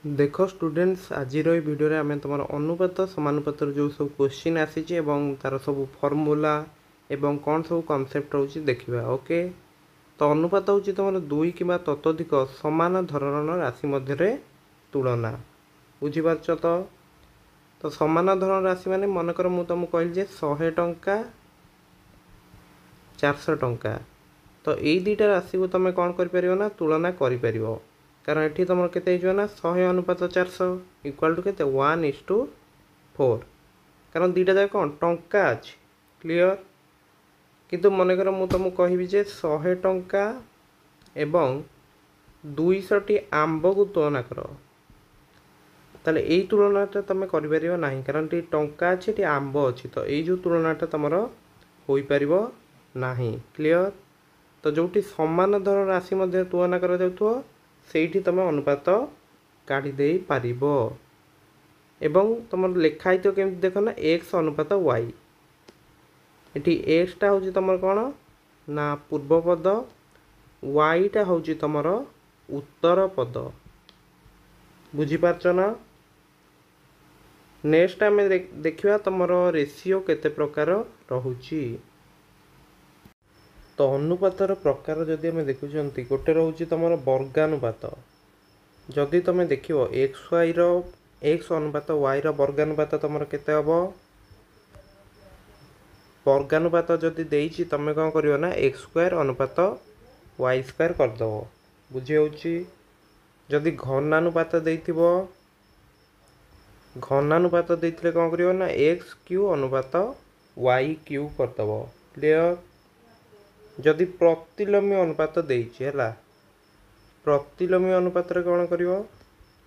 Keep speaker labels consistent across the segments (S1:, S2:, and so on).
S1: देख स्टूडेंट्स आज भिडियो आम तुम अनुपात समानुपात जो सब क्वेश्चन आसी तार सब फर्मूला एवं कौन सब कॉन्सेप्ट रोचे देखा। ओके, तो अनुपात हूँ तुम दुई कि ततोधिक समान धरण राशि मध्य तुलना बुझीपार। तो समान धरण राशि माने मनकर मु तुमको कहली 100 टंका 400 टंका, तो यही दुईटा राशि को तुम कौन कर ना तुलना कर, कारण ये तुम के ना 100 अनुपात 400 इक्वाल टू के 1:4, कारण दुईटा जाक कौन टंका अच्छी क्लियर। किंतु मनकर मु तुमको कहबी जे 100 टंका एवं 200 टी आंब को तुलना कर, ताले यही तुलनाटा तुम कर ना, कारण टी टंका अच्छी टी आंब अच्छी, तो यही जो तुलनाटा तुम हो पार ना क्लियर। तो जो समान धरण राशि मध्य तुलना कर से तुम अनुपात काढ़ी दे पारिबो। एवं तुम लिखाई तो केमती देख ना एक्स अनुपात वाई, ये एक्स टा हूँ तुम कौन ना पूर्व पद, वाई टा हूँ तुम उत्तर पद, बुझीपार ना। नेक्स्ट आम देखा तुम रेशियो केते प्रकार रहुची। तो अनुपातर प्रकार जदि आम देखुं गोटे रोचे तुम वर्गानुपात, जदि तुम देख एक्स वाई एक्स अनुपात वाई वर्गानुपात तुम केते हम वर्गानुपात जदि देइछि तुम कौन कर ना एक्स स्क्वायर अनुपात वाई स्क्वायर करदेव, बुझी होची। जदि घनानुपात देइथिबो घनानुपात देइथिले कौन कर ना एक्स क्यू अनुपात वाई क्यू करदेव क्लियर। जदि प्रतिलोमी अनुपात देइछि हैला, प्रतिलोमी अनुपात रे कौन करिवो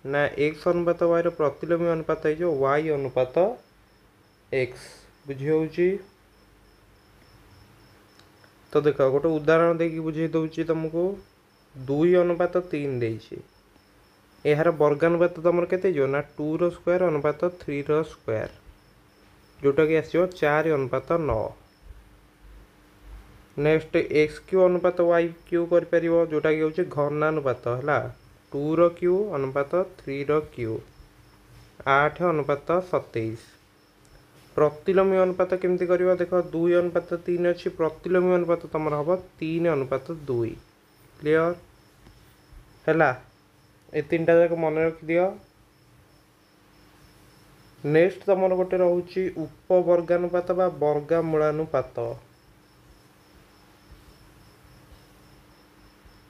S1: ना एक्स अनुपात वाई रो प्रतिलोमी अनुपात है जो वाई अनुपात एक्स, बुझी होची। तो देख गोटे उदाहरण देखिए बुझे दूसरी तुमको 2:3 देइछि, यार वर्गानुपात तुम के ना 2 स्क्वायर अनुपात 3 स्क्वायर, जोटा कि आसो 4:9। नेक्स्ट एक्स क्यू अनुपात वाई क्यू कर जोटा कि हूँ घनानुपात है 2 क्यू अनुपात 3 क्यू 8:27। प्रतिलोमी अनुपात केमती कर देख 2:3 अच्छी, प्रतिलोमी अनुपात तुम हम 3:2 क्लियर है। ये तीन टा जाक मन रखि दियो। नेक्स्ट तुम गोटे रोचे उपवर्गानुपात बा वर्गामूलानुपात।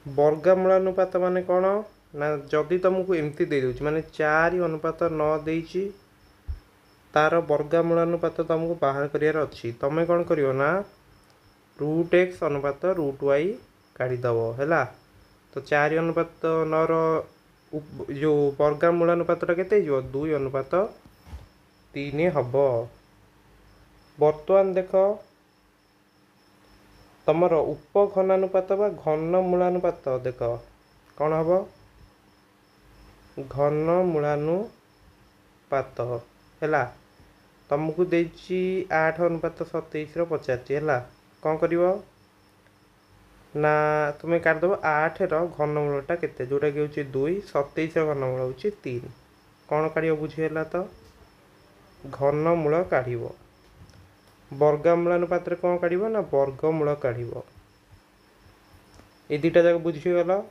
S1: वर्गामूलानुपात माने कौन ना जदि तुमको एमती दे दूची माने 4:9 देइछि, तार वर्गामूलानुपात तुमको बाहर करियार अच्छी, तुम कौन करियो ना रूट एक्स अनुपात रूट वाई काढ़ीदेव है। तो 4:9 जो वर्गामूलानुपात केते 2:3 हम। बर्तमान देख तुम उपघनानुपात बा घनमूलानुपात देख कौन हम घनमूलानुपात है। तुमको देछि 8:27 पचार है, कौन कर ना तुम काटदेव 8 घनमूलटा केते जोटा कि हूँ 2, 27 घनमूल हूँ 3, कौन काढ़ बुझीगला। तो घनमूल काढ़, वर्गामूलानुपात कौन काढ़ ना वर्गमूल काढ़, ये दुटा जाक बुझीगला।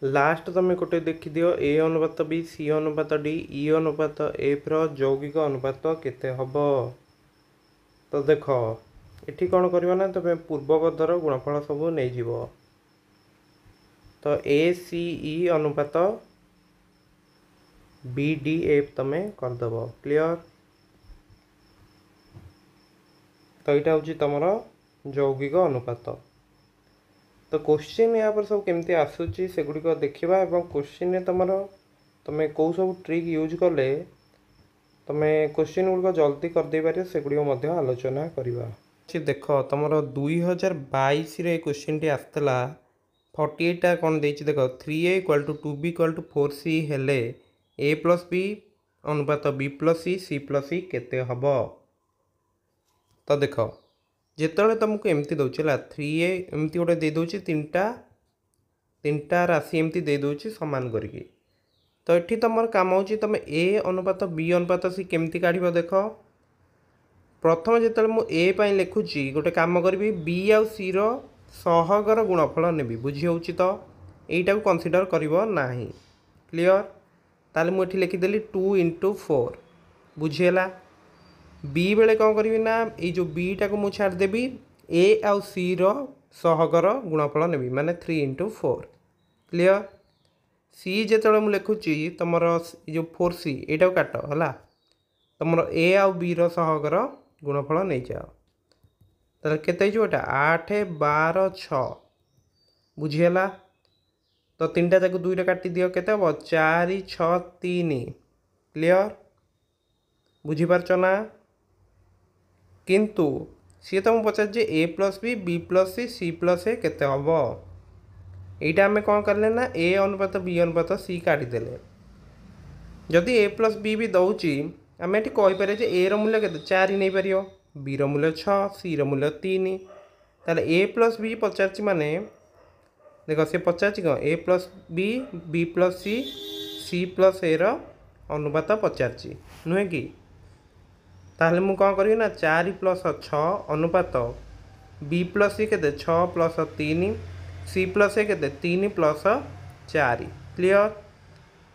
S1: लास्ट तुम गोटे देखी दियो ए अनुपात बी सी अनुपात डी ई अनुपात एफ यौगिक अनुपात केते हम। तो देख ये कौन कर ना तुम पूर्वपदर गुणफल सब नहीं जीव। तो ए सी ई अनुपात बी डी एफ तुम करदेव क्लियर। तो यहाँ हूँ तुम यौगिक अनुपात। तो क्वेश्चन या पर सब केमती आसूची से गुड़िक देखा, क्वेश्चन तुम कौ सब ट्रिक यूज कले तुम क्वेश्चन गुड़िक जल्दी करदे पार से गुड़िक आलोचना करवा। देख तुम 2022 क्वेश्चन टी आसला 48 कौन देख 3a = 2b = 4c हेले a + b अनुपात b + c c + e केते हम। तो देख जिते तुमको एमती दौर 3a एमती गोटे दे दूँ तीन टा राशि एमती दे दूँ सामान करके, तो ये तुम कम हो तुम ए अनुपात बी अनुपात सी केमती काढ़ देख प्रथम जो मुझे ए लिखुची गोटे कम करी बी आउ सी सहगर गुणफल नेबी बुझी हो तो यहीटा को कनसीडर करिवो नाही क्लियर ताले मुझे लिखिदेली 2 × 4 बुझीगला बी बेले कौन करी ना ये जो बी टा को मुझे छाड़देवी ए आउ सी सहगर गुणफल नेबी माने 3 × 4 क्लियर सी जो मुझे लिखुची तुम जो 4c यहाँ काट है तुम ए आउ बी सहगर गुणफल नहीं जाओ ताले केते जोटा 8 12 6 बुझीगला तो 3टा जाक 2 रे काटी दियो केते हम 4 6 3 क्लियर बुझीपारच ना किंतु सी तुम पचार जे A plus B plus C plus A केते हम यहाँ आम कौन करें ना ए अनुपात बी अनुपात सी काढ़ीदे जदि ए प्लस बी भी दौची आम ये कहीपर ए रूल्य के 4 नहीं पार बी रूल्य 6 सी रूल्य 3 ताले ए प्लस बी पचार माने देख सी पचार कौन A plus B plus C plus A अनुपात पचार नुहे कि ताहले मु कौन करी ना 4 + 6 अनुपात बी प्लस सी के 6 + 3 सी प्लस ए के 3 + 4 क्लियर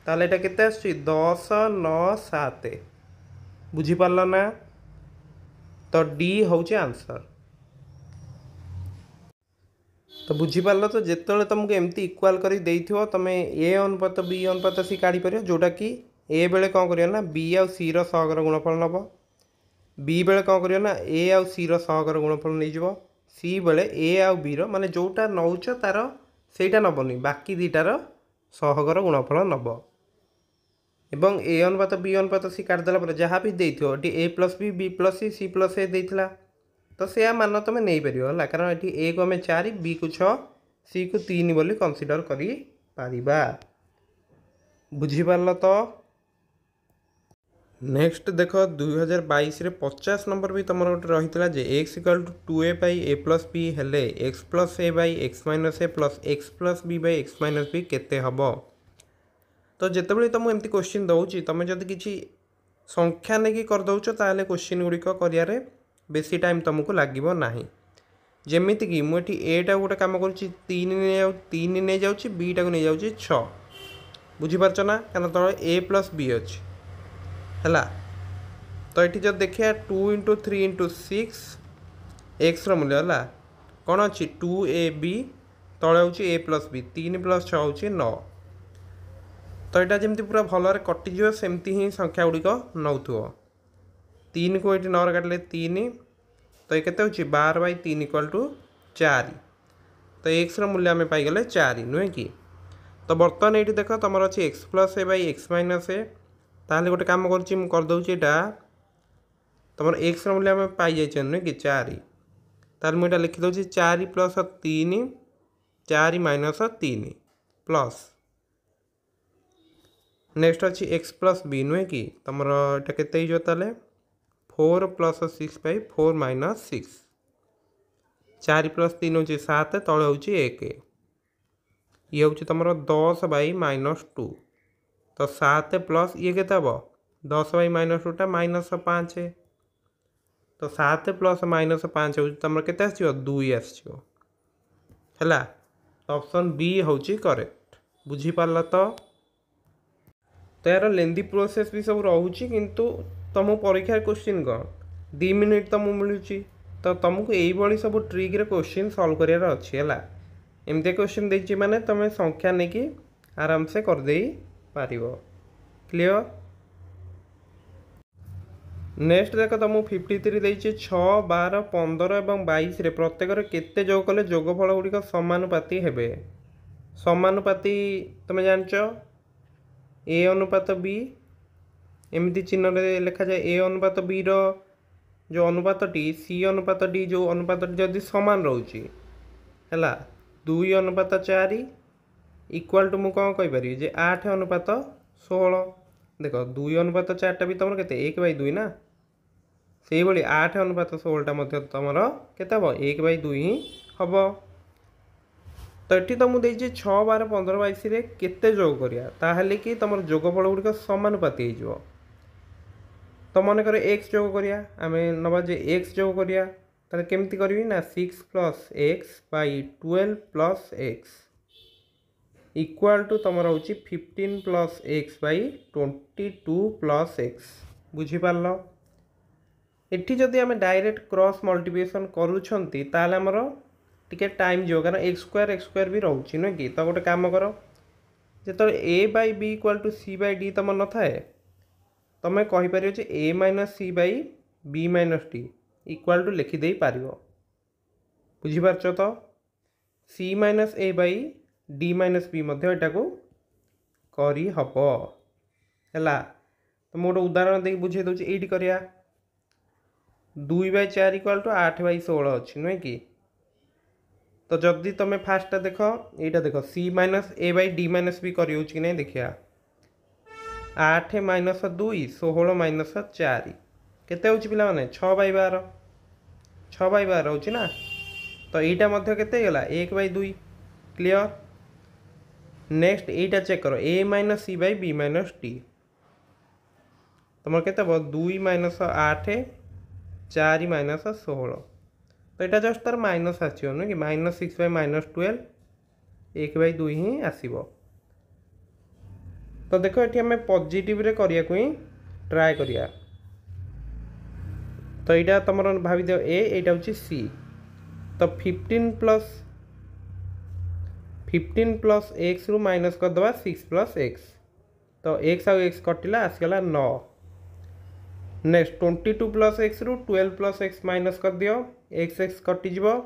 S1: ताहले एटा केते आछी 10 9 7 बुझीपार ना तो डी हूँ आंसर तो बुझीपार तो जिते तुमको एमती इक्वाल कर तुम ए अनुपात बी अनुपात सी काढ़ी पार जोटा कि ए बेले कौन कर ना बी आउ सी सहगर गुणफल नब बी बेले कौन कर ना ए आउ सी सहगर गुणफल नहीं जीव सी बेले ए आउ बी माने जोटा नौच तार सेटा नबनी बाकी दुटार सहगर गुणफल नब एवं ए अनुपात बी अनुपात सी काटिदेला जहाँ भी देथो A plus B plus C plus A देथिला तो से मान तुम नहीं पार है कारण ये ए को आम 4 बी को 6 सी को 3 बोली कंसीडर करी पारिबा बुझीपार तो नेक्स्ट देख 2022 रे 50 नंबर भी तुम गोटे रही जे x = 2a/a + b हेले x + a/x - a + x + b/x - b केते हबो तो जितेबाला तुमको एमती क्वेश्चन दूसरी तुम जब किसी संख्या नहीं कर दौच ताले क्वेश्चन गुड़िक कर बेसी टाइम तुमको लगे ना जमीती कि मुझे एटा गोटे कम कर 3 नहीं जाऊँगी बीटा को नहीं जाऊँगी 6 बुझीपार ना क्या तब ए प्लस बी अच्छी है तो ये जब देखिए 2 × 3 × 6 एक्स मूल्य है कौन अच्छी 2ab तले हूँ ए प्लस बी 3 + 6 हूँ 9 तो यहाँ जमी पूरा भलरे कटिज सेमती ही संख्या गुड़िक नौ 3 को ये 9 काटिले 3 तो ये केते होची 12/3 = 4 तो एक्स मूल्य आम पाईगले 4 नुहे कि तो बर्तमान ये देख तुम अच्छी x + a/x - a ताहले गोटे कम करदे तुम एक्स मूल्य आम पाई जाए नुहे कि 4 ताहले मुझे लिखिदे 4 + 3 4 - 3 प्लस नेक्स्ट अच्छी x + b नुहे कि तुम यहाँ केते 4 + 6/4 - 6 4 + 3 हूँ 7 तले हूँ 1 ये हूँ तुम 10/-2 तो 7 प्लस ये के 10/-2 टा -5 तो 7 + -5 हूँ तुम के 2 है ऑप्शन बी हूँ करेक्ट बुझीपार तो यार लेंदी प्रोसेस भी सब रोचे किंतु तुम परीक्षा क्वेश्चन कौन 2 मिनिट तुमको मिलूँ तो तुमको यही सब ट्रिक क्वेश्चन सॉल्व करार अच्छी है एमती क्वेश्चन देखिए माने तुम संख्या नहीं कि आराम से करदे पार क्लियर नेक्स्ट देख तुमको 53 देती 6 12 15 और 22 रे प्रत्येक केते जोग कले जोगफल गुड़िक समानुपाती हेबे समानुपाती तुम जानच ए अनुपात बी एमती चिन्ह लिखा जाए ए अनुपात बी जो अनुपात टी सी अनुपात डी जो अनुपात जदि सामान रोचे है 2 अनुपात 4 इक्वाल टू मुझे कौन कहीपर जे 8 अनुपात 16 देख 2 अनुपात 4टा भी तुम के 1/2 ना से भाई 8 अनुपात 16टा तुम के 1/2 ही हम तो ये तो मुझे 6 12 15 22 केते जोग करिया ताहले कि तुम जोगफल गुड़िक समानुपाती हो। तो मन कर एक्स जोग करिया आम नवा जे एक्स जोग करिया ताले केमती करबी ना 6 plus x by 12 plus x equal to तुम हूँ 15 plus x by 22 plus x बुझीपार। एठी जदि आम डायरेक्ट क्रॉस मल्टीप्लिकेशन करूछंती ताले हमर टिके टाइम जो कारण एक्स स्क्वायर भी रोचे नुह कि। तो गोटे काम कर जो A by B equal to C by D तुम न थाए तुम कहीपर A minus C by B minus D equal to लिखिदे पार बुझीपारच। तो C minus A by D minus B यहाँ को करी हब है। तो मुझे गोटे उदाहरण दे बुझे दूसरी ये करिया 2/4 इक्वाल टू 8/16 अच्छी नुहे कि। तो जदि तुम फास्ट देख यहाँ देख C minus A by D minus B कर नहीं देखिया 8 माइनस 2 16 माइनस 4 केते होची पिला माने 6/12 6/12 होची ना। तो यहाँ मध्य केते गला 1/2 क्लियर। नेक्स्ट यहाँ चेक करो A minus C by B minus D तुम केते 2 माइनस 8 4 माइनस 16 तो यहाँ जस्ट तार माइनस आसो नुह कि -6 बाई -12 1/2 ही आसो। तो देख ये आम पॉजिटिव रे करिया को ही ट्राए करिया। तो यहाँ तुम भावी दियो ए यहाँ हूँ सी तो 15 प्लस एक्स रु माइनस करदे 6 प्लस एक्स तो एक्स आउ एक्स कटिला आसगला 9। नेक्स्ट 22 प्लस एक्स रु 12 प्लस एक्स माइनस कर दियो एक्स एक्स कटिज 12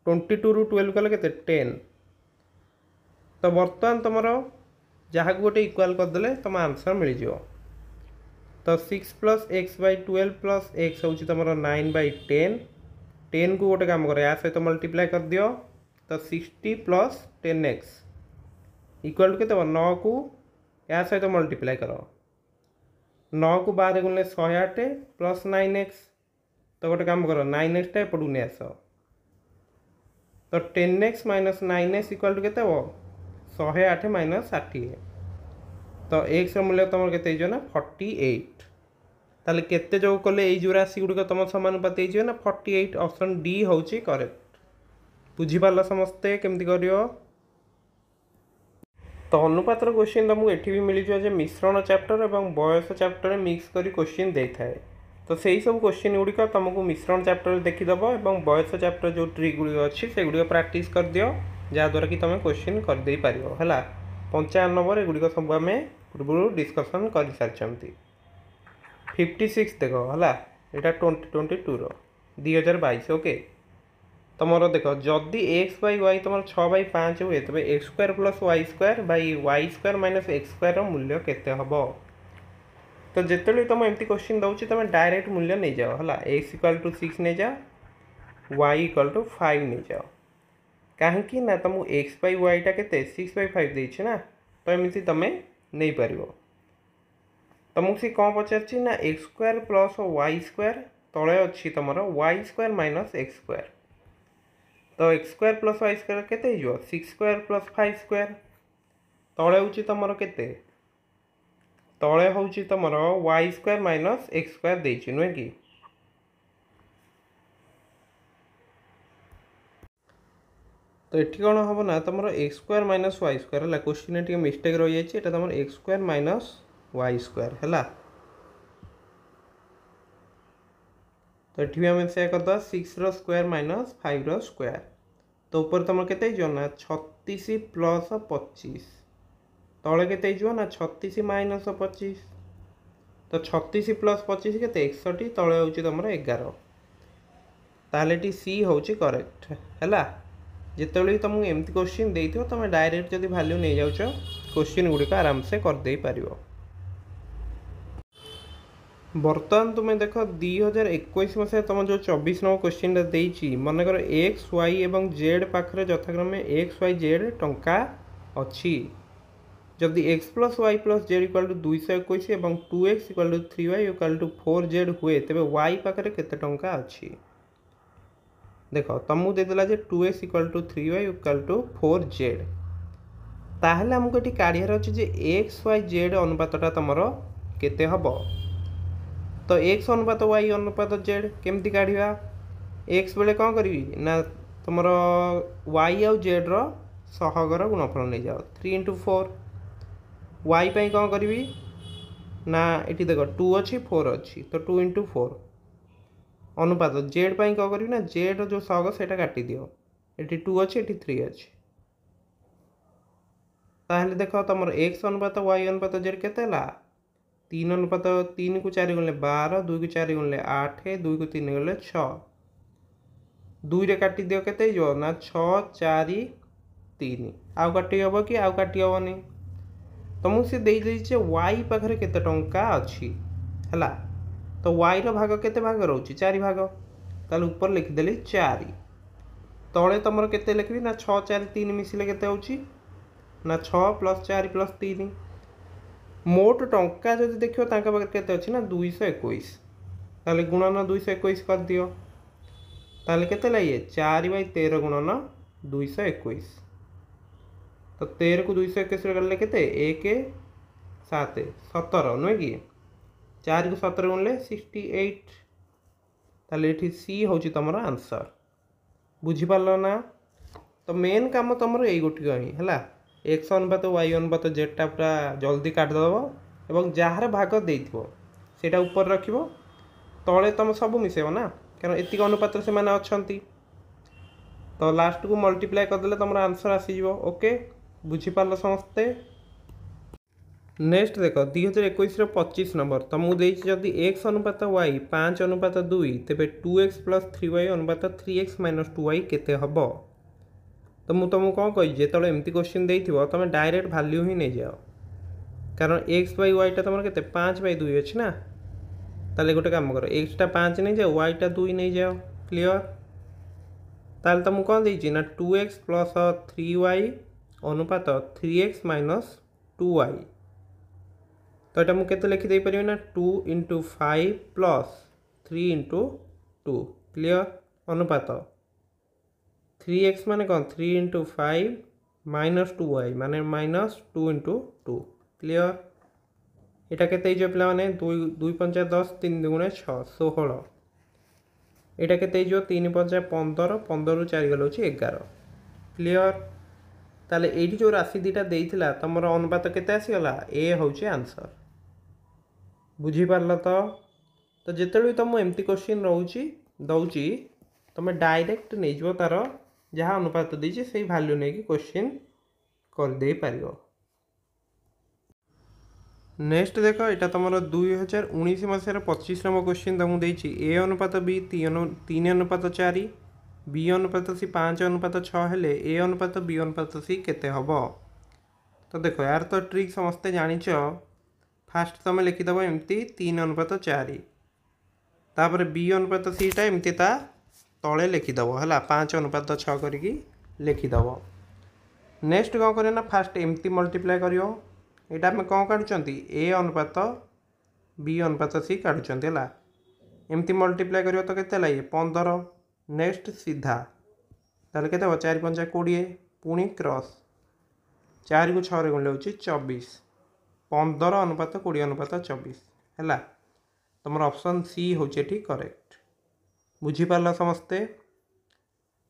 S1: 22 रु 12 कले के 10। तो बर्तमान तुम जहाँ गोटे इक्वाल करदे तुम आंसर मिल जाओ। तो 6 plus x by 12 plus x हूँ तुम 9/10 10 को गोटे काम कर या सहित मल्टीप्लाई कर दियो तो 60 प्लस 10x इक्वाल टू के 9 को या सहित मल्टीप्लाई कर 9 को 12 गुणले 108 प्लस 9x तो गोटे काम कर 9x टा एपटू नहीं आस तो 10x minus 9x equal to के 108 माइनस 60 तो x मूल्य तुम के ना 48 ताले केते जो कले ये राशि गुड़िक तुम समानुपाती ना 48 ऑप्शन डी हूँ करेक्ट। बुझीपार समस्ते केमती कर। तो अनुपातर क्वेश्चन तुमको एठी भी मिल जाए मिश्रण चैप्टर और बयस चैप्टर मिक्स करी क्वेश्चन दे थाए। तो सही सब क्वेश्चन गुड़िक तुमको मिश्रण चैप्टर देखीदेव और बयस चैप्टर जो ट्रिक गुड़िक अच्छी से गुड़िक प्राक्ट कर दियो जहाँद्वारा कि तुम क्वेश्चन करदे पार है। 55 नंबर एगुड़िक सब आम पूर्व डिस्कसन कर सारी 56 देख है यहाँ 2022 2022 ओके। तुम देख जदि एक्स बै वाई तुम 6/5 हुए तेज x square plus y square by y square minus x square मूल्य केते हम। तो जिते तुम एमती क्वेश्चन दूसरी तुम डायरेक्ट मूल्य नहीं जाओ है एक्स इक्वाल टू 6 नहीं जाओ वाई इक्वाल टू 5 नहीं जाओ कहीं ना तुमको एक्स बै वाईटा के 6/5 देछि ना तो एमती तुम नहीं पार। तुमको सी कौन पचार ना x square plus y square तले अच्छी तुम y square minus x square तो x square plus y square केते 6 स्क्वायर प्लस 5 स्क्वायर तले हूँ तुम के तले हूँ तुम y square minus x square देछि नुहे कि। तो ये कौन हम ना तुम x square minus y square है क्वेश्चन टे मिस्टेक रही है तुम x square minus y square है। तो ये भी आम से करदे 6 रो स्क्वायर माइनस 5 रो स्क्वायर तो ऊपर तुम के ना 36 प्लस 25 तले के ना 36 माइनस 25 तो 36 प्लस 25 के 61 तले हूँ तुम 11 ताहले सी हूँ करेक्ट है। जिते तुमको एमती क्वेश्चन दे तुम डायरेक्ट जब वैल्यू नहीं जाऊच क्वेश्चन गुड़िक आराम से करदे पार। बर्तमान तुम देख 2021 मसीहा तुम जो 24 नंबर क्वेश्चन देती मनकर एक्स वाई एवं जेड पाखे यथाक्रमे एक्स वाई जेड टंका अच्छी जदि x plus y plus z equal to 221 और 2x equal to 3y equal to 4z हुए तेरे वाई पाखे केते टंका अच्छी देख तुमको देदेला जे 2x equal to 3y equal to 4z ताहले हमको ये काढ़ार अच्छे जे एक्स वाई जेड अनुपातटा तुमर केते हम तो एक्स अनुपात वाई अनुपात जेड केमती काढ़ा एक्स बेले कौन करी ना तुम वाई आउ जेड सहगर गुणफल नहीं जाओ 3 इंटू 4 वाई पाई कौन करी ना ये देख 2 अच्छी 4 अच्छी तो 2 इंटू 4 अनुपात जेड पाई कौन करी ना जेड जो सहग से काटी दियो ये 2 अच्छी ये 3 अच्छी ताहले देख तुम एक्स अनुपात वाई अनुपात जेड के 3 अनुपात 3 को 4 गुणले 12 2 को 4 गुणले 8 2 को 3 गुणले 6 2 रे काटी दियो केते जो ना 6 4 3 आउ काटी हम कि आउ काटी हेनी तुमको सी दे देइछे वाई पाखरे केते टंका अछि हला तो वाई रो भाग केते भाग रहउछि 4 भाग ताले ऊपर लिख देली 4 तळे तुमर केते लिखबी ना 6 4 3 मिसिले केते होछि ना 6 प्लस 4 प्लस 3 मोट टंका जदि देखियो तांका पाखरे केते अछि ना 221 ताले गुणन 221 कर दियो ताले केते लाइए 4/13 गुणन 221 तो 13 को 221 गले केते 1 7 17 नुहे कि 4 को 17 गुणले 68 ताले एठी सी होची तमरो आंसर बुझी पारलो ना तो मेन काम तमरो एई गोटी ही हला एक्स अनुपात वाई अनुपात जेडटा पूरा जल्दी काटिदेव और जार भाग देथिबो सेटा ऊपर रखिबो तले तुम सब मिसेब ना कारण एतिक अनुपात से माने अछंती तो लास्ट को मल्टीप्लाई करदेले तुम आंसर आसीजिवो ओके बुझी पारलो समस्ते नेक्स्ट देख 2021 25 नंबर तुमको देछि जदि एक्स अनुपात वाई 5 अनुपात 2 तेबे 2x प्लस 3y अनुपात 3x माइनस 2y केते हबो तो मुझे तुमको कौन कही जो एमती क्वेश्चन देथिबो तुम डायरेक्ट वैल्यू ही नहीं जाओ कारण एक्स बाई वाईटा तुम के 5/2 अच्छी ना ताले गोटे काम कर एक्सटा 5 नहीं जाओ वाईटा 2 नहीं जाओ क्लियर ताले तुमको कौन देछि ना 2x प्लस 3y अनुपात 3x माइनस 2y तो यहाँ मुझे केते लिखि दे परिबे ना 2 इंटू 5 प्लस 3 इंटू 2 क्लियर अनुपात 3x माने कौन 3 इंटू 5 माइनस 2y माने माइनस 2 इंटू 2 क्लियर यहाँ के पे मैंने 2 5 10 3 2 6 16 यहाँ के 3 5 15 15 रु 4 गल 11 क्लियर ताले एठी जो राशि दीटा देइथिला तमर अनुपात केते आसीगला ए होचे आंसर बुझी पारल तो जिते तुम एमती क्वेश्चन रोची दौची तुम डायरेक्ट नहीं जो तार जहाँ अनुपात देछि से वैल्यू नहीं कि क्वेश्चन कर दे पारिबो नेक्स्ट देख यहाँ तुम 2019 मसीहार 25 नंबर क्वेश्चन तुमको देछि ए अनुपात बी 3 अनुपात 4 बी अनुपात सी 5 अनुपात 6 हेले ए अनुपात बी अनुपात सी केते हबो तो देखो यार तो ट्रिक समस्ते जानिच फास्ट तुम लिखिदेव एमती 3 अनुपात 4 तापर बी अनुपात सीटा एमती ता तले लिखिदेव है 5 अनुपात 6 करके लिखिदेव नेक्स्ट कौन करें ना फास्ट एमती मल्टीप्लाई कर यहाँ आम कौन काढ़ुंट ए अनुपात बी अनुपात सी काढ़ुंट है एमती मल्टीप्लाई कर तो के लगे 15 नेक्स्ट सीधा ताले के 4 5 20 पुणी क्रॉस 4 को 6 गुणले हो 24 15 अनुपात 20 अनुपात 24 है तुम ऑप्शन सी हूँ करेक्ट बुझीपार समस्ते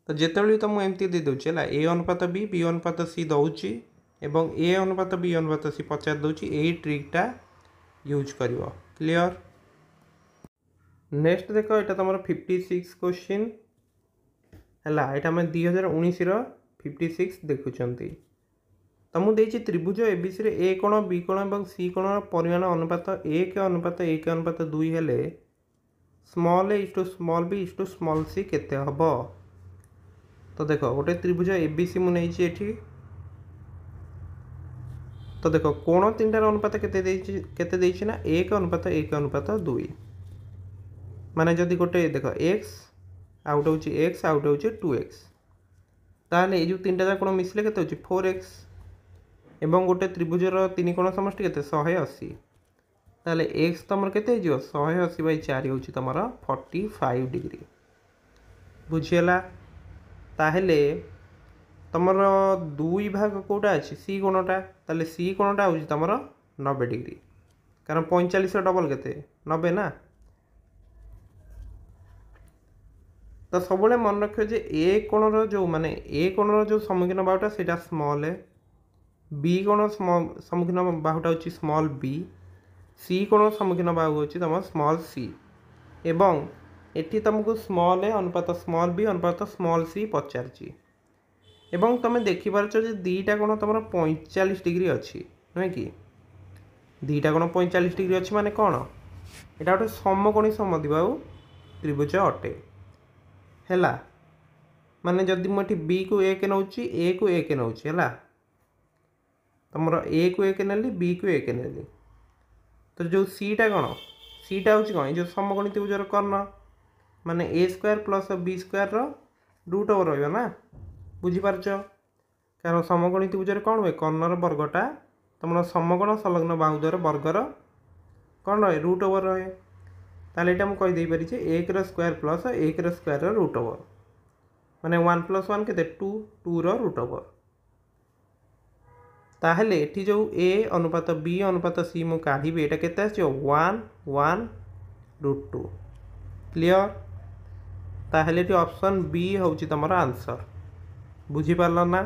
S1: तो जिते तुम एमती दे दूचे ए अनुपात बी अनुपात सी दौची एवं ए अनुपात बी अनुपात सी पचार दूची यही ट्रिकटा यूज कर क्लियर नेक्स्ट देख यहाँ तुम 56 क्वेश्चन है यहाँ आम 2019 56 देखुं तुमको देछि त्रिभुज एबीसी रे ए कोण बी कोण और सी कोण परिमाण अनुपात 1 अनुपात 2 हेले small A is to small B is to small C केते हबो तो देखो गोटे त्रिभुज एबीसी मु नहीं एठी तो देखो कोण तीनटार अनुपात केते देछि ना 1 अनुपात 2 माने जदि गोटे देखो x आउट होची x आउट होची 2x ताले ए जो तीनटा जा कोण मिसले केते होची 4x एवं गोटे त्रिभुजर 3 कोण समष्टि केते 180 ताले x तमर केते हिजो 180/4 होची तमर 45 डिग्री बुझियला ताहेले तमर दुई भाग कोटा अच्छी सी कोणटा ताले सी कोणटा हूँ तुम 90 डिग्री कारण 45 डबल के 90 ना। तो सब मन रख ए कोणर जो माने ए कोणर जो सम्मुखीन बाहुटा से स्मॉल ए, बी कोण सम्मुखीन बाहुटा हूँ स्मॉल बी, सी कोण सम्मुखीन बाहु हूँ तुम स्मॉल सी। एवं एटी तुमको स्मॉल ए अनुपात स्मॉल बी अनुपात स्मॉल सी पचार एवं तुम देखिपार दीटा कोण तुम 45 डिग्री अच्छी नुहे कि दीटा कोण 45 डिग्री अच्छी माने कौन यहाँ गोटे समकोणी समद्विबाहु त्रिभुज अटे हैला। माने जदि मुझे बी को एक नौची ए को एक नौची है तुम ए को एक नेली बी को एक नेली तो जो सीटा कौन सीटा हूँ कौन जो समकोणी त्रिभुजर कर्ण माने A square plus B square root over रहा बुझीपार कारण समकोणी त्रिभुजर कौन हुए कर्णर वर्गटा तुम समकोण संलग्न बाहुद्वार वर्गर कौन रहे रूट ओवर रहे ताले यहाँ मुझे कहीदे पारि एक स्क्वायर प्लस एक स्क्वायर रूट ओवर माने 1 + 1 के 2 2 रूट ओवर ताहले एठी जो ए अनुपात बी अनुपात सी मु काढ़ी एटा केते आछियो 1 1 √2 क्लियर। ताहले ऑप्शन बी होची तमरा आंसर बुझी पारल ना।